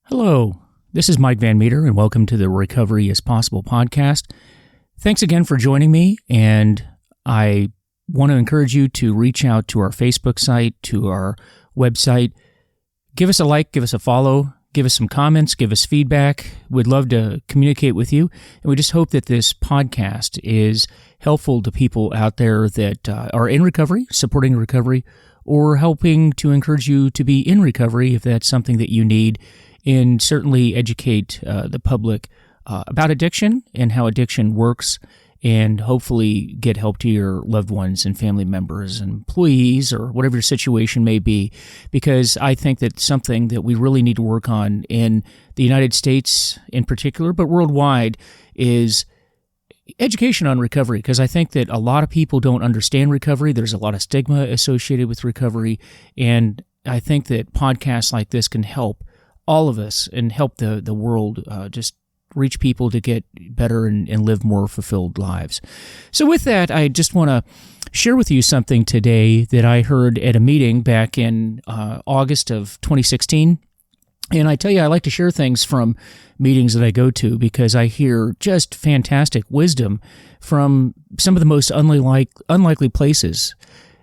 Hello, this is Mike Van Meter, and welcome to the Recovery is Possible podcast. Thanks again for joining me, and I want to encourage you to reach out to our Facebook site, to our website. Give us a like, give us a follow, give us some comments, give us feedback. We'd love to communicate with you, and we just hope that this podcast is helpful to people out there that are in recovery, supporting recovery, or helping to encourage you to be in recovery if that's something that you need, and certainly educate the public about addiction and how addiction works, and hopefully get help to your loved ones and family members and employees or whatever your situation may be, because I think that's something that we really need to work on in the United States in particular, but worldwide, is education on recovery, because I think that a lot of people don't understand recovery. There's a lot of stigma associated with recovery, and I think that podcasts like this can help all of us and help the world just reach people to get better and live more fulfilled lives. So with that, I just want to share with you something today that I heard at a meeting back in August of 2016. And I tell you, I like to share things from meetings that I go to because I hear just fantastic wisdom from some of the most unlikely places.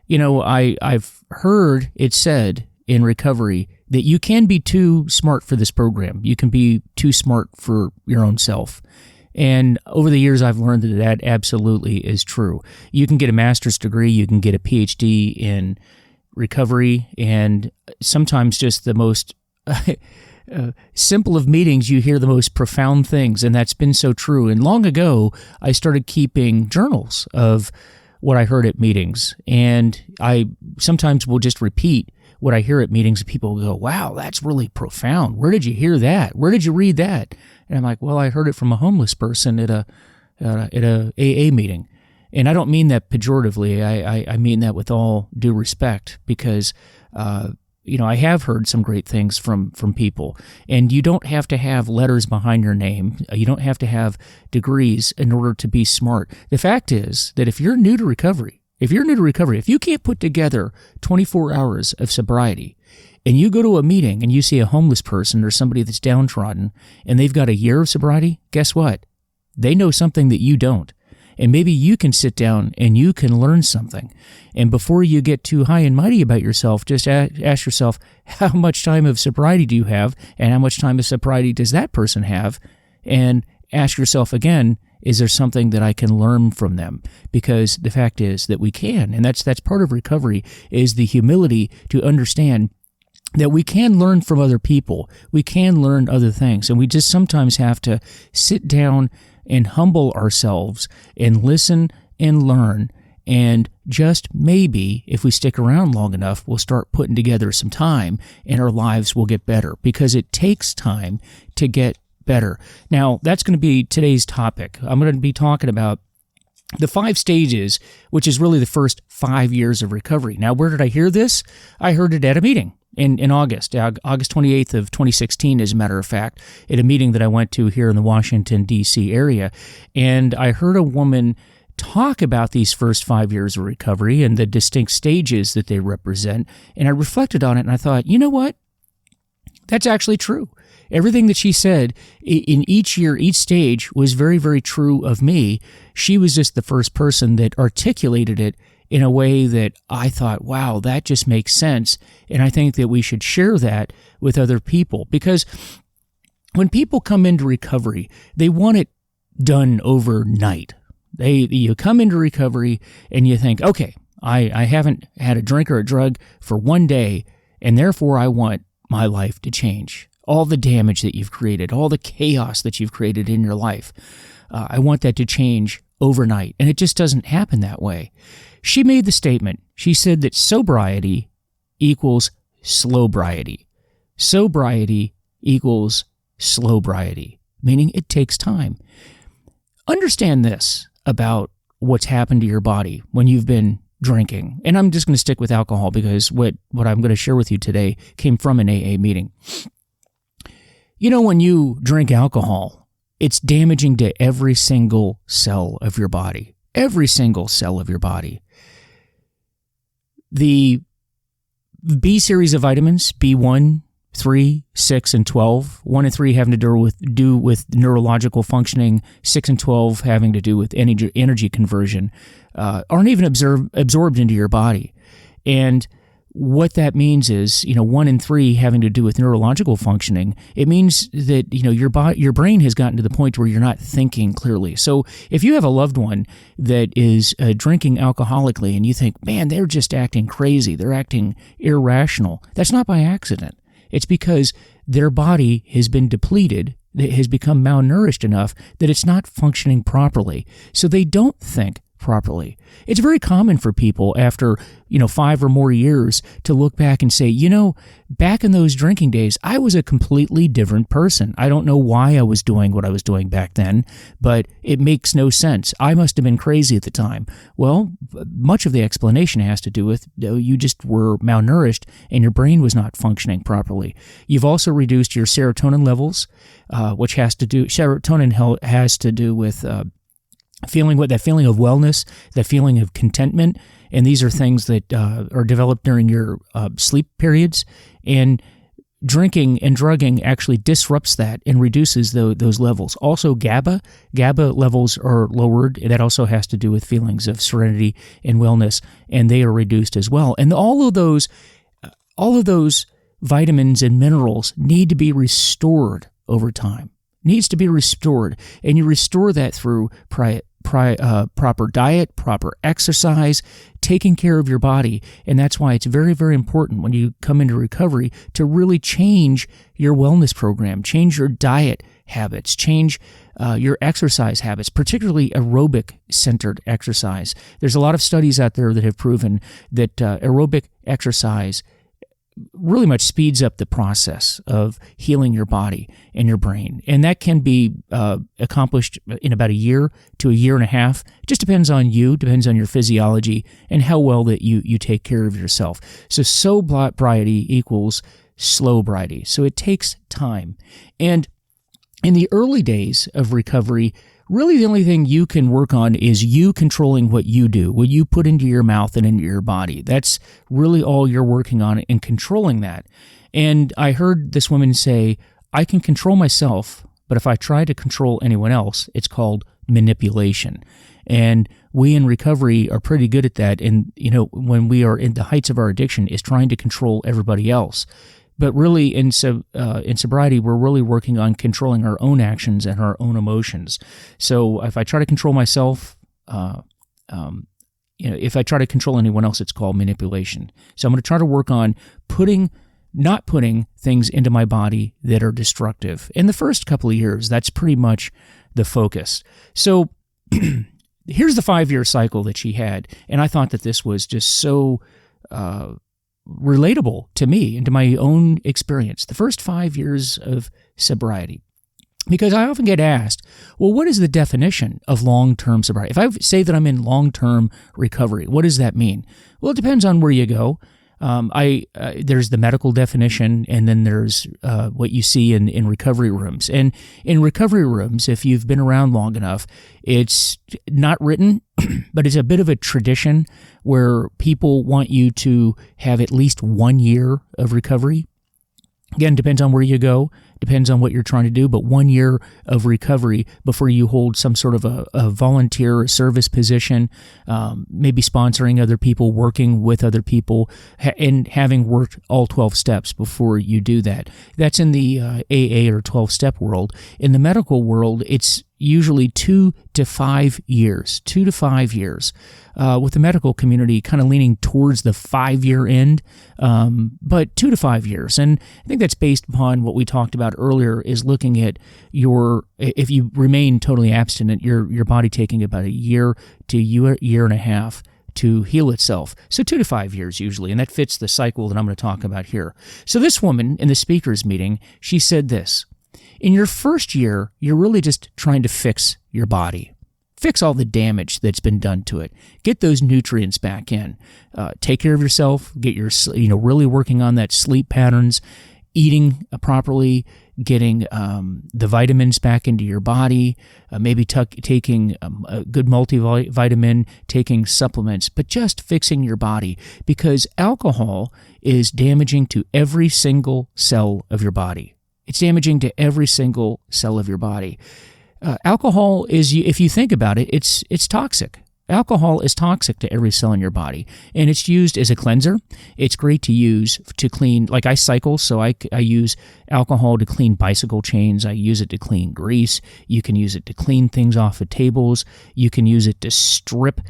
You know, I've heard it said in recovery that you can be too smart for this program. You can be too smart for your own self. And over the years, I've learned that that absolutely is true. You can get a master's degree, you can get a PhD in recovery, and sometimes just the most simple of meetings, you hear the most profound things, and that's been so true. And long ago, I started keeping journals of what I heard at meetings, and I sometimes will just repeat what I hear at meetings, and people go, wow, that's really profound. Where did you hear that? Where did you read that? And I'm like, well, I heard it from a homeless person at a AA meeting. And I don't mean that pejoratively. I mean that with all due respect, because I have heard some great things from people. And you don't have to have letters behind your name. You don't have to have degrees in order to be smart. The fact is that if you're new to recovery, if you can't put together 24 hours of sobriety, and you go to a meeting and you see a homeless person or somebody that's downtrodden, and they've got a year of sobriety, guess what? They know something that you don't. And maybe you can sit down and you can learn something. And before you get too high and mighty about yourself, just ask yourself, how much time of sobriety do you have? And how much time of sobriety does that person have? And ask yourself again, is there something that I can learn from them? Because the fact is that we can, and that's part of recovery, is the humility to understand that we can learn from other people. We can learn other things, and we just sometimes have to sit down and humble ourselves and listen and learn. And just maybe, if we stick around long enough, we'll start putting together some time and our lives will get better, because it takes time to get better. Now, that's going to be today's topic. I'm going to be talking about the 5 stages, which is really the first 5 years of recovery. Now, where did I hear this? I heard it at a meeting in August 28th of 2016, as a matter of fact, at a meeting that I went to here in the Washington, D.C. area. And I heard a woman talk about these first 5 years of recovery and the distinct stages that they represent. And I reflected on it and I thought, you know what? That's actually true. Everything that she said in each year, each stage, was very, very true of me. She was just the first person that articulated it in a way that I thought, wow, that just makes sense. And I think that we should share that with other people, because when people come into recovery, they want it done overnight. You come into recovery and you think, okay, I haven't had a drink or a drug for one day, and therefore I want my life to change. All the damage that you've created, all the chaos that you've created in your life, I want that to change overnight. And it just doesn't happen that way. She made the statement. She said that sobriety equals slowbriety. Sobriety equals slowbriety, meaning it takes time. Understand this about what's happened to your body when you've been drinking. And I'm just going to stick with alcohol because what I'm going to share with you today came from an AA meeting. You know, when you drink alcohol, it's damaging to every single cell of your body. Every single cell of your body. The B series of vitamins, B1 3, 6, and 12. 1 and 3 having to do with neurological functioning. 6 and 12 having to do with energy conversion, aren't even absorbed into your body. And what that means is, 1 and 3 having to do with neurological functioning, it means that, your brain has gotten to the point where you're not thinking clearly. So if you have a loved one that is drinking alcoholically and you think, man, they're just acting crazy, they're acting irrational, that's not by accident. It's because their body has been depleted, it has become malnourished enough that it's not functioning properly. So they don't think properly. It's very common for people after, 5 or more years to look back and say, back in those drinking days, I was a completely different person. I don't know why I was doing what I was doing back then, but it makes no sense. I must have been crazy at the time. Well, much of the explanation has to do with you just were malnourished and your brain was not functioning properly. You've also reduced your serotonin levels, serotonin has to do with that feeling of wellness, that feeling of contentment, and these are things that are developed during your sleep periods. And drinking and drugging actually disrupts that and reduces those levels. Also, GABA levels are lowered. That also has to do with feelings of serenity and wellness, and they are reduced as well. And all of those vitamins and minerals need to be restored over time. Needs to be restored, and you restore that through proper diet, proper exercise, taking care of your body. And that's why it's very, very important when you come into recovery to really change your wellness program, change your diet habits, change your exercise habits, particularly aerobic-centered exercise. There's a lot of studies out there that have proven that aerobic exercise really much speeds up the process of healing your body and your brain. And that can be accomplished in about a year to a year and a half. It just depends on you, depends on your physiology and how well that you take care of yourself. So sobriety equals slowbriety. So it takes time. And in the early days of recovery, really the only thing you can work on is you controlling what you do, what you put into your mouth and into your body. That's really all you're working on and controlling that. And I heard this woman say, I can control myself, but if I try to control anyone else, it's called manipulation. And we in recovery are pretty good at that. And, when we are in the heights of our addiction is trying to control everybody else. But really, in sobriety, we're really working on controlling our own actions and our own emotions. So if I try to control myself, if I try to control anyone else, it's called manipulation. So I'm going to try to work on not putting things into my body that are destructive. In the first couple of years, that's pretty much the focus. So here's the 5-year cycle that she had, and I thought that this was just so relatable to me and to my own experience, the first 5 years of sobriety. Because I often get asked, well, what is the definition of long-term sobriety? If I say that I'm in long-term recovery, what does that mean? Well, it depends on where you go. There's the medical definition, and then there's what you see in recovery rooms. And in recovery rooms, if you've been around long enough, it's not written, but it's a bit of a tradition where people want you to have at least 1 year of recovery. Again, depends on where you go, depends on what you're trying to do, but 1 year of recovery before you hold some sort of a volunteer service position, maybe sponsoring other people, working with other people, and having worked all 12 steps before you do that. That's in the AA or 12-step world. In the medical world, it's usually 2 to 5 years, with the medical community kind of leaning towards the 5-year end, but 2 to 5 years. And I think that's based upon what we talked about earlier, is looking at if you remain totally abstinent, your body taking about a year to year and a half to heal itself. So 2 to 5 years usually, and that fits the cycle that I'm going to talk about here. So this woman in the speakers meeting, she said this: in your first year, you're really just trying to fix your body. Fix all the damage that's been done to it. Get those nutrients back in. Take care of yourself. Get really working on that sleep patterns. eating properly, getting the vitamins back into your body, maybe taking a good multivitamin, taking supplements, but just fixing your body, because alcohol is damaging to every single cell of your body. It's damaging to every single cell of your body. Alcohol is, if you think about it, it's toxic. Alcohol is toxic to every cell in your body, and it's used as a cleanser. It's great to use to clean, like I cycle, so I use alcohol to clean bicycle chains. I use it to clean grease. You can use it to clean things off of tables. You can use it to strip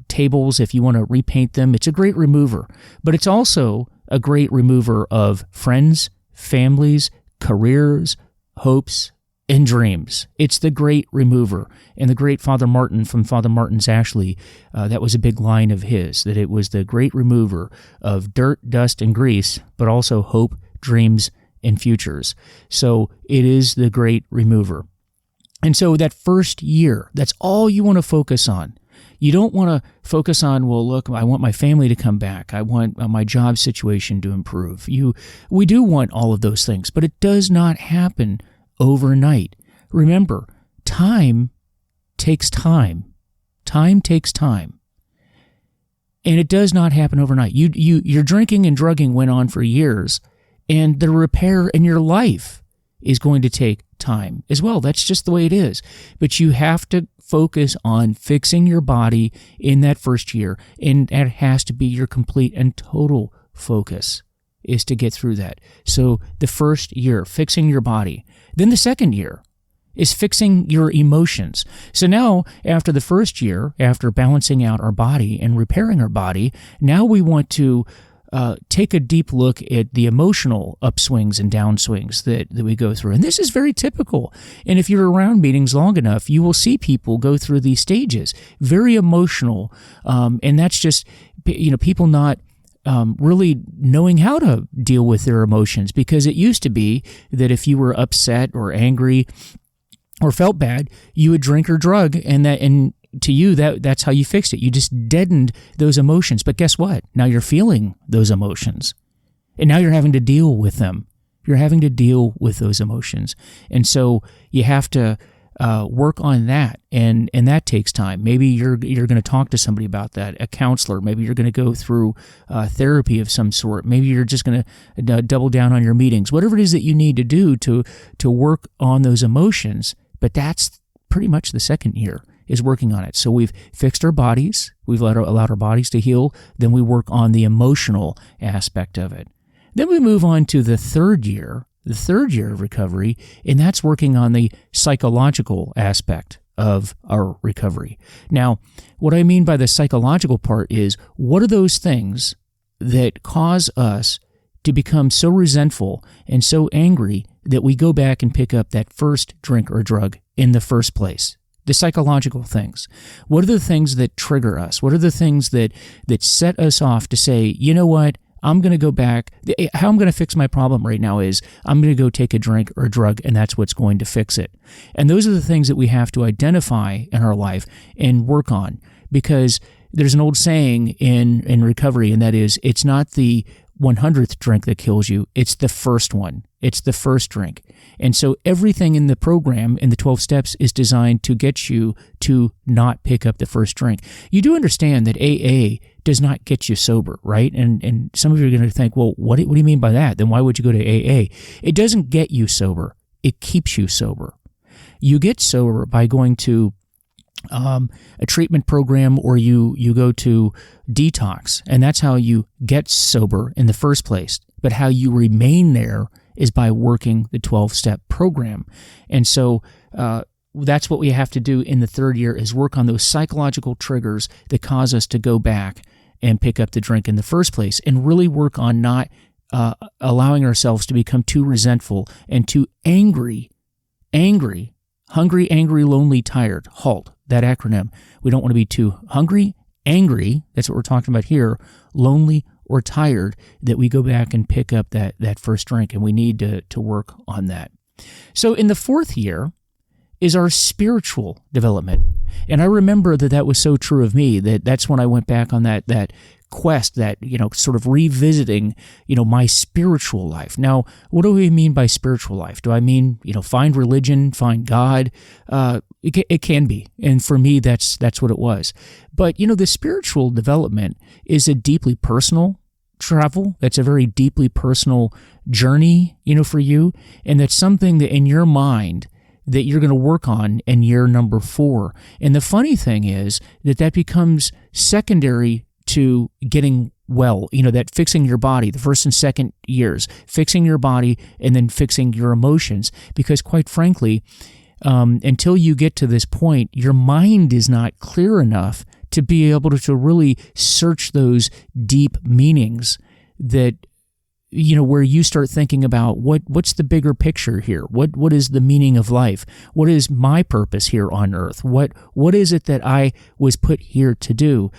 tables if you want to repaint them. It's a great remover, but it's also a great remover of friends, families, careers, hopes, and dreams. It's the great remover. And the great Father Martin from Father Martin's Ashley, that was a big line of his, that it was the great remover of dirt, dust, and grease, but also hope, dreams, and futures. So it is the great remover. And so that first year, that's all you want to focus on. You don't want to focus on, well, look, I want my family to come back. I want my job situation to improve. We do want all of those things, but it does not happen overnight. Remember, time takes time. Time takes time. And it does not happen overnight. Your drinking and drugging went on for years, and the repair in your life is going to take time as well. That's just the way it is. But you have to focus on fixing your body in that first year, and that has to be your complete and total focus, is to get through that. So the first year, fixing your body. Then the second year is fixing your emotions. So now, after the first year, after balancing out our body and repairing our body, now we want to take a deep look at the emotional upswings and downswings that we go through. And this is very typical. And if you're around meetings long enough, you will see people go through these stages. Very emotional. And that's just, people not really knowing how to deal with their emotions, because it used to be that if you were upset or angry or felt bad, you would drink or drug, and to you that's how you fixed it. You just deadened those emotions. But guess what? Now you're feeling those emotions, and now you're having to deal with them. You're having to deal with those emotions, and so you have to work on that, and that takes time. Maybe you're going to talk to somebody about that, a counselor. Maybe you're going to go through therapy of some sort. Maybe you're just going to double down on your meetings. Whatever it is that you need to do to work on those emotions. But that's pretty much the second year, is working on it. So we've fixed our bodies. We've allowed our bodies to heal. Then we work on the emotional aspect of it. Then we move on to the third year of recovery, and that's working on the psychological aspect of our recovery. Now, what I mean by the psychological part is, what are those things that cause us to become so resentful and so angry that we go back and pick up that first drink or drug in the first place? The psychological things. What are the things that trigger us? What are the things that set us off to say, you know what? I'm going to go back. How I'm going to fix my problem right now is I'm going to go take a drink or a drug, and that's what's going to fix it. And those are the things that we have to identify in our life and work on, because there's an old saying in recovery, and that is, it's not the 100th drink that kills you, it's the first one. It's the first drink. And so everything in the program, in the 12 steps, is designed to get you to not pick up the first drink. You do understand that AA does not get you sober, right? And some of you are going to think, well, what do you mean by that? Then why would you go to AA? It doesn't get you sober. It keeps you sober. You get sober by going to a treatment program, or you go to detox, and that's how you get sober in the first place. But how you remain there is by working the 12-step program. And so that's what we have to do in the third year, is work on those psychological triggers that cause us to go back and pick up the drink in the first place, and really work on not allowing ourselves to become too resentful and too angry, hungry, angry, lonely, tired. HALT, that acronym. We don't want to be too hungry, angry, that's what we're talking about here, lonely, or tired, that we go back and pick up that first drink, and we need to work on that. So in the fourth year is our spiritual development. And I remember that was so true of me, that's when I went back on that quest, that, sort of revisiting, my spiritual life. Now, what do we mean by spiritual life? Do I mean, find religion, find God? It can be. And for me, that's what it was. But, the spiritual development is a deeply personal travel. That's a very deeply personal journey, for you. And that's something that in your mind that you're going to work on in year number 4. And the funny thing is that becomes secondary to getting well, that fixing your body, the first and second years, fixing your body and then fixing your emotions. Because quite frankly, until you get to this point, your mind is not clear enough to be able to really search those deep meanings that, where you start thinking about what's the bigger picture here? What is the meaning of life? What is my purpose here on earth? What is it that I was put here to do?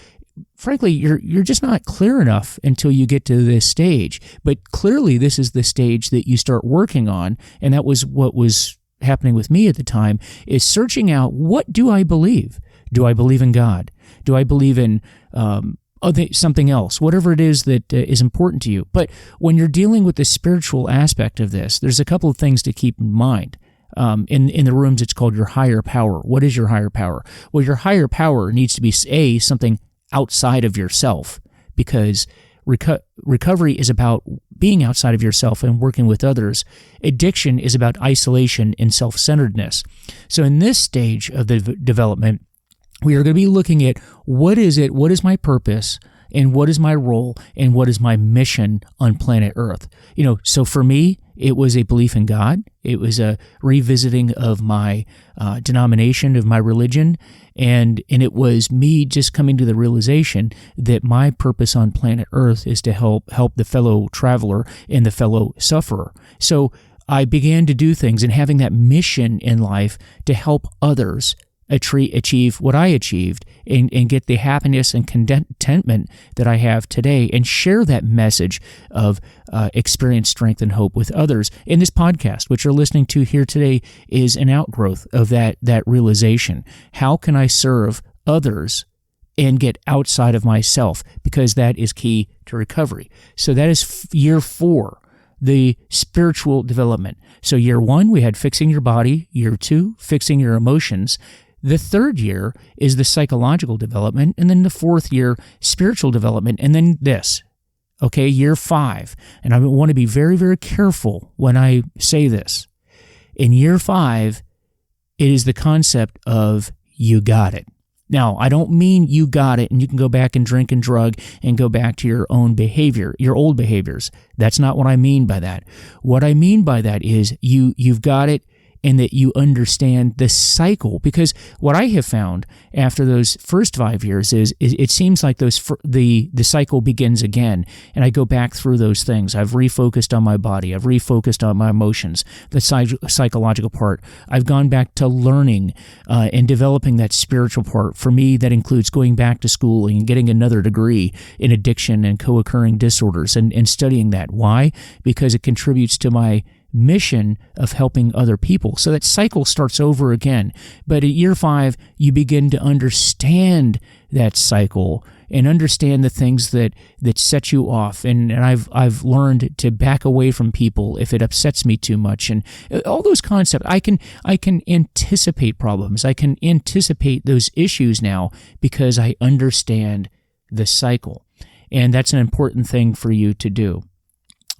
Frankly, you're just not clear enough until you get to this stage. But clearly, this is the stage that you start working on, and that was what was happening with me at the time, is searching out, what do I believe? Do I believe in God? Do I believe in something else? Whatever it is that is important to you. But when you're dealing with the spiritual aspect of this, there's a couple of things to keep in mind. In the rooms, it's called your higher power. What is your higher power? Well, your higher power needs to be, something outside of yourself, because recovery is about being outside of yourself and working with others. Addiction is about isolation and self-centeredness. So in this stage of the development, we are going to be looking at what is my purpose, and what is my role, and what is my mission on planet Earth. So for me, it was a belief in God. It was a revisiting of my denomination, of my religion, and it was me just coming to the realization that my purpose on planet Earth is to help the fellow traveler and the fellow sufferer. So I began to do things and having that mission in life to help others achieve what I achieved and get the happiness and contentment that I have today, and share that message of experience, strength, and hope with others. And this podcast, which you're listening to here today, is an outgrowth of that realization. How can I serve others and get outside of myself? Because that is key to recovery. So that is year 4. The spiritual development. So year 1, we had fixing your body. Year 2, fixing your emotions. The 3rd year is the psychological development, and then the 4th year, spiritual development, and then this. Okay, year 5. And I want to be very, very careful when I say this. In year 5, it is the concept of you got it. Now, I don't mean you got it and you can go back and drink and drug and go back to your own behavior, your old behaviors. That's not what I mean by that. What I mean by that is you've got it, and that you understand the cycle. Because what I have found after those first 5 years is it seems like the cycle begins again, and I go back through those things. I've refocused on my body. I've refocused on my emotions, the psychological part. I've gone back to learning and developing that spiritual part. For me, that includes going back to school and getting another degree in addiction and co-occurring disorders and studying that. Why? Because it contributes to my mission of helping other people. So that cycle starts over again. But at year 5, you begin to understand that cycle and understand the things that set you off. And I've learned to back away from people if it upsets me too much. And all those concepts, I can anticipate problems. I can anticipate those issues now because I understand the cycle. And that's an important thing for you to do.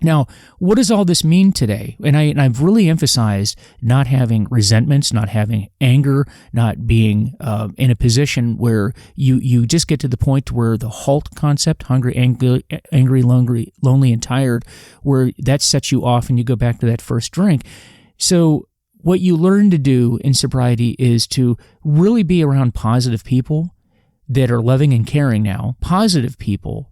Now, what does all this mean today? And I've really emphasized not having resentments, not having anger, not being in a position where you just get to the point where the HALT concept, hungry, angry, lonely, and tired, where that sets you off and you go back to that first drink. So what you learn to do in sobriety is to really be around positive people that are loving and caring now, positive people,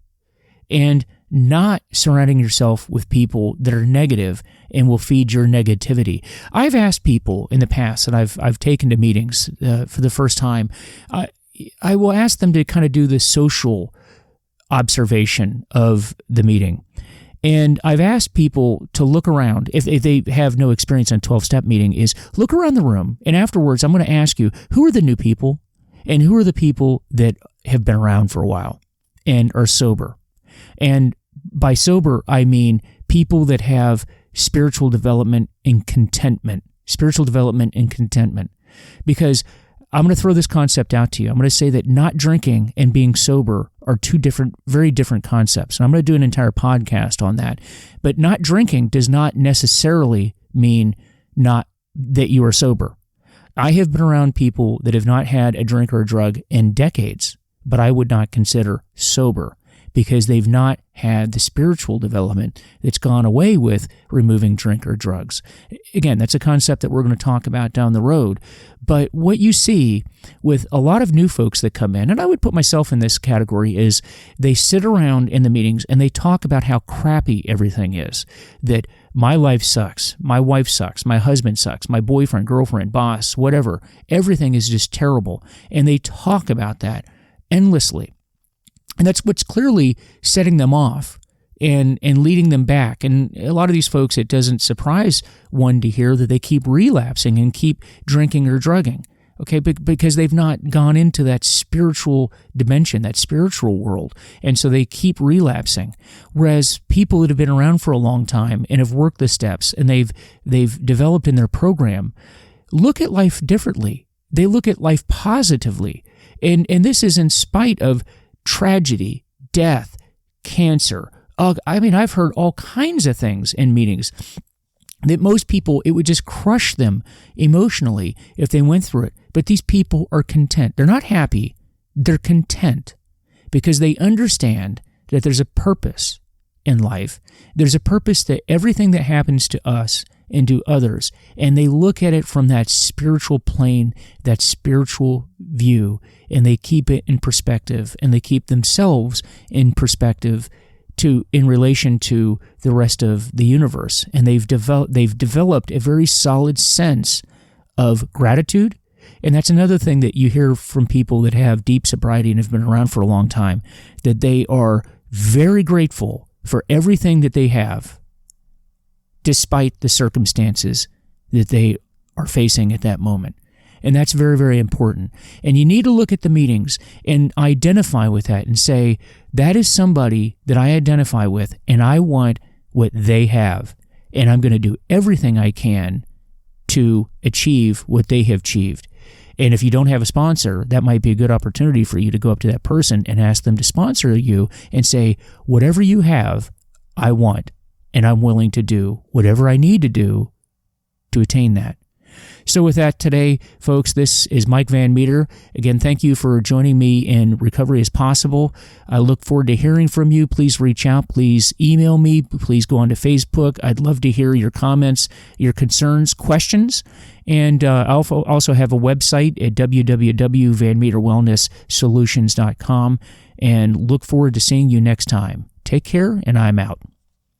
and not surrounding yourself with people that are negative and will feed your negativity. I've asked people in the past that I've taken to meetings for the first time, I will ask them to kind of do the social observation of the meeting. And I've asked people to look around, if they have no experience on 12-step meeting, is look around the room, and afterwards I'm going to ask you, who are the new people and who are the people that have been around for a while? and are sober. And by sober, I mean people that have spiritual development and contentment. Spiritual development and contentment. Because I'm going to throw this concept out to you. I'm going to say that not drinking and being sober are two very different concepts. And I'm going to do an entire podcast on that. But not drinking does not necessarily mean not that you are sober. I have been around people that have not had a drink or a drug in decades, but I would not consider sober because they've not had the spiritual development that's gone away with removing drink or drugs. Again, that's a concept that we're going to talk about down the road. But what you see with a lot of new folks that come in, and I would put myself in this category, is they sit around in the meetings and they talk about how crappy everything is. That my life sucks, my wife sucks, my husband sucks, my boyfriend, girlfriend, boss, whatever. Everything is just terrible. And they talk about that endlessly. And that's what's clearly setting them off and leading them back. And a lot of these folks, it doesn't surprise one to hear that they keep relapsing and keep drinking or drugging, okay, because they've not gone into that spiritual dimension, that spiritual world. And so they keep relapsing. Whereas people that have been around for a long time and have worked the steps and they've developed in their program, look at life differently. They look at life positively. And this is in spite of tragedy, death, cancer. I've heard all kinds of things in meetings that most people, it would just crush them emotionally if they went through it. But these people are content. They're not happy. They're content because they understand that there's a purpose in life. There's a purpose to everything that happens to us and to others. And they look at it from that spiritual plane, that spiritual view, and they keep it in perspective, and they keep themselves in perspective in relation to the rest of the universe. And they've developed a very solid sense of gratitude. And that's another thing that you hear from people that have deep sobriety and have been around for a long time, that they are very grateful for everything that they have, despite the circumstances that they are facing at that moment. And that's very, very important. And you need to look at the meetings and identify with that and say, that is somebody that I identify with, and I want what they have. And I'm going to do everything I can to achieve what they have achieved. And if you don't have a sponsor, that might be a good opportunity for you to go up to that person and ask them to sponsor you and say, whatever you have, I want. And I'm willing to do whatever I need to do to attain that. So with that today, folks, this is Mike Van Meter. Again, thank you for joining me in Recovery is Possible. I look forward to hearing from you. Please reach out. Please email me. Please go onto Facebook. I'd love to hear your comments, your concerns, questions. And I also have a website at www.vanmeterwellnesssolutions.com. And look forward to seeing you next time. Take care, and I'm out.